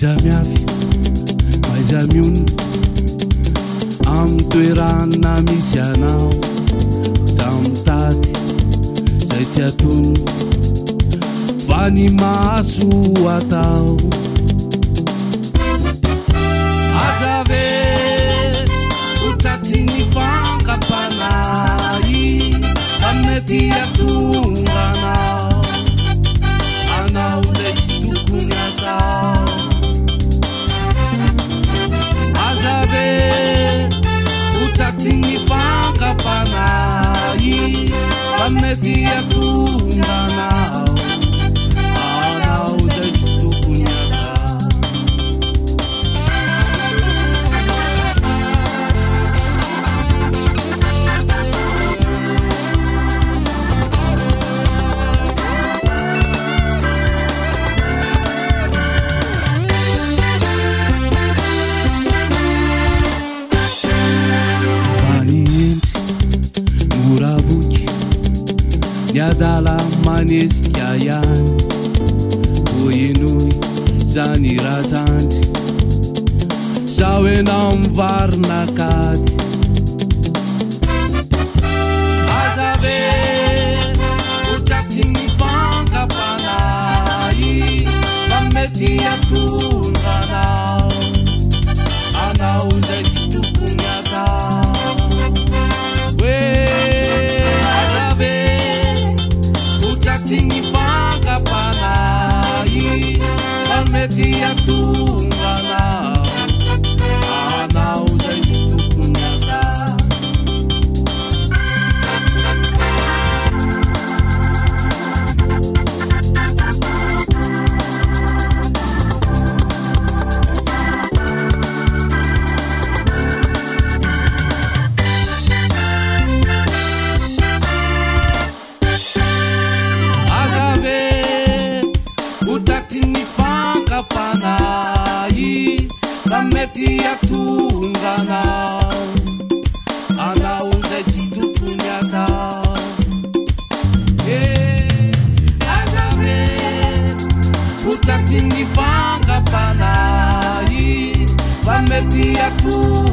Aiza miun am toerana misy anao tamtady zay tsy atony fa ny maso atao aza ve ho tratry ny fankapanay amety atonga anao zay tsy tokony atao aza ve ho tratry ny fankapanay amety atonga anao zay tsy tokony atao Niadala manesika ihany hoinoy zany razandry zaho enao mivarina kady aza ve ho tratry ny fankapanay fa mety atonga anao zay tsy tokony atao Tini fankapanay amety atonga anao zay tsy tokony atao Panay amety atonga anao zay tsy tokony atao aza ve ho tratry ny fankapanay amety atonga